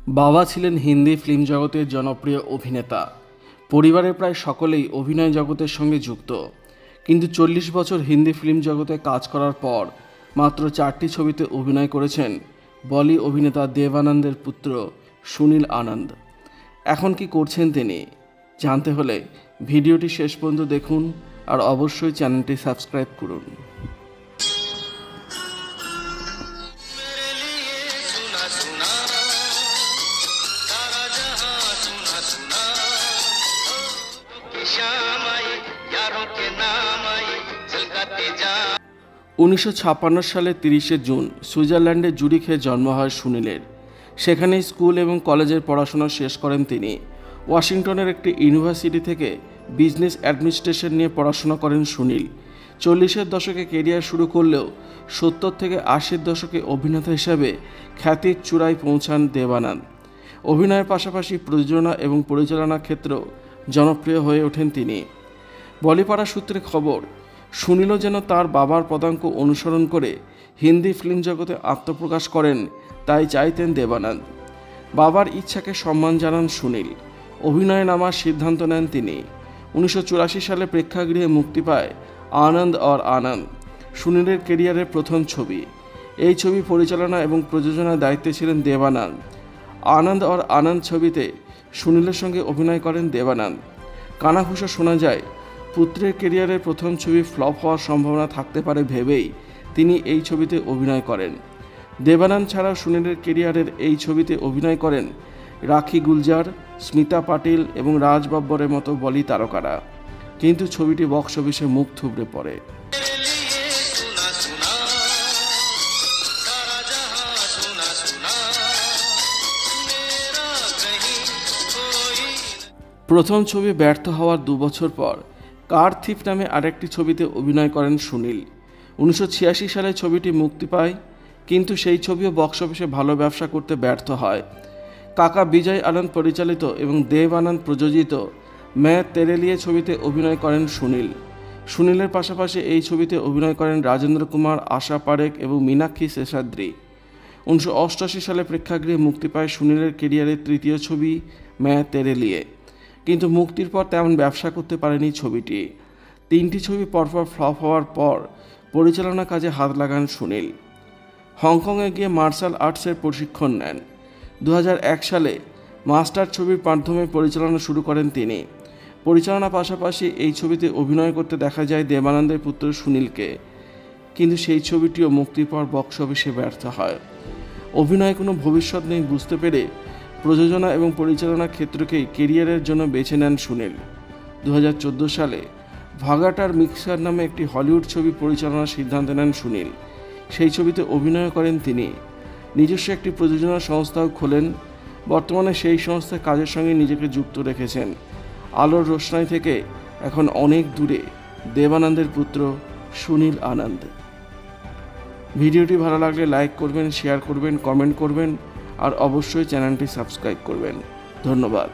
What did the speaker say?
বাবা ছিলেন হিন্দি ফিল্ম জগতের জনপ্রিয় অভিনেতা। পরিবারের প্রায় সকলেই অভিনয় জগতের সঙ্গে যুক্ত। কিন্তু 40 বছর হিন্দি ফিল্ম জগতে কাজ করার পর মাত্র 4টি ছবিতে অভিনয় করেছেন বলি অভিনেতা দেব আনন্দের পুত্র সুনীল আনন্দ। এখন কি করছেন তিনি জানতে হলে ভিডিওটি শেষ পর্যন্ত দেখুন আর অবশ্যই চ্যানেলটি সাবস্ক্রাইব করুন। উনিশশো সালে 30 জুন সুইজারল্যান্ডের জুরিখে জন্ম হয় সুনীলের। সেখানেই স্কুল এবং কলেজের পড়াশোনা শেষ করেন তিনি। ওয়াশিংটনের একটি ইউনিভার্সিটি থেকে বিজনেস অ্যাডমিনিস্ট্রেশন নিয়ে পড়াশোনা করেন সুনীল। 40-এর দশকে কেরিয়ার শুরু করলেও 70 থেকে 80-এর দশকে অভিনেতা হিসাবে খ্যাতির চূড়ায় পৌঁছান দেব আনন্দ। অভিনয়ের পাশাপাশি প্রযোজনা এবং পরিচালনার ক্ষেত্রেও জনপ্রিয় হয়ে ওঠেন তিনি। বলিপাড়া সূত্রে খবর, সুনীলও যেন তার বাবার পদাঙ্ক অনুসরণ করে হিন্দি ফিল্ম জগতে আত্মপ্রকাশ করেন, তাই চাইতেন দেব আনন্দ। বাবার ইচ্ছাকে সম্মান জানান সুনীল। অভিনয়ে নামার সিদ্ধান্ত নেন তিনি। 1984 সালে প্রেক্ষাগৃহে মুক্তি পায় আনন্দ और আনন্দ, সুনীলের কেরিয়ারের প্রথম ছবি। এই ছবি পরিচালনা এবং প্রযোজনার দায়িত্বে ছিলেন দেব আনন্দ। আনন্দ और আনন্দ ছবিতে সুনীলের সঙ্গে অভিনয় করেন দেব আনন্দ। কানাঘুষো শোনা যায়, পুত্রের কেরিয়ারের প্রথম ছবি ফ্লপ হওয়ার সম্ভাবনা থাকতে পারে ভেবেই তিনি এই ছবিতে অভিনয় করেন। দেব আনন্দ ছাড়াও সুনীলের কেরিয়ারের এই ছবিতে অভিনয় করেন রাখি গুলজার, স্মিতা পাটিল এবং রাজ বব্বরের মতো বলি তারকারা। কিন্তু ছবিটি বক্স অফিসে মুখ থুবড়ে পড়ে। প্রথম ছবি ব্যর্থ হওয়ার 2 বছর পর কার থিফ নামে আরেকটি ছবিতে অভিনয় করেন সুনীল। 1986 সালে ছবিটি মুক্তি পায়, কিন্তু সেই ছবিও বক্স অফিসে ভালো ব্যবসা করতে ব্যর্থ হয়। কাকা বিজয় আনন্দ পরিচালিত এবং দেব আনন্দ প্রযোজিত मैं तेरे लिए ছবিতে অভিনয় করেন সুনীল। সুনীলের পাশাপাশি এই ছবিতে অভিনয় করেন রাজেন্দ্র কুমার, আশা পারেখ এবং মীনাক্ষী শেষাদ্রি। 1988 সালে প্রেক্ষাগৃহে মুক্তি পায় সুনীলের কেরিয়ারের তৃতীয় ছবি मैं तेरे लिए, কিন্তু মুক্তির পর তেমন ব্যবসা করতে পারেনি ছবিটি। 3টি ছবি পরপর ফ্লপ হওয়ার পর পরিচালনা কাজে হাত লাগান সুনীল। হংকংয়ে গিয়ে মার্শাল আর্টসের প্রশিক্ষণ নেন। 2001 সালে মাস্টার ছবির মাধ্যমে পরিচালনা শুরু করেন তিনি। পরিচালনার পাশাপাশি এই ছবিতে অভিনয় করতে দেখা যায় দেব আনন্দের পুত্র সুনীলকে, কিন্তু সেই ছবিটিও মুক্তির পর বক্স অফিসে ব্যর্থ হয়। অভিনয়ে কোনো ভবিষ্যৎ নেই বুঝতে পেরে প্রযোজনা এবং পরিচালনার ক্ষেত্রকেই কেরিয়ারের জন্য বেছে নেন সুনীল। 2014 সালে ভাগাটার মিক্সার নামে একটি হলিউড ছবি পরিচালনার সিদ্ধান্ত নেন সুনীল। সেই ছবিতে অভিনয় করেন তিনি। নিজস্ব একটি প্রযোজনা সংস্থাও খোলেন। বর্তমানে সেই সংস্থার কাজের সঙ্গে নিজেকে যুক্ত রেখেছেন। আলোর রোশনাই থেকে এখন অনেক দূরে দেব আনন্দের পুত্র সুনীল আনন্দ। ভিডিওটি ভালো লাগলে লাইক করবেন, শেয়ার করবেন, কমেন্ট করবেন আর অবশ্যই চ্যানেলটি সাবস্ক্রাইব করবেন। ধন্যবাদ।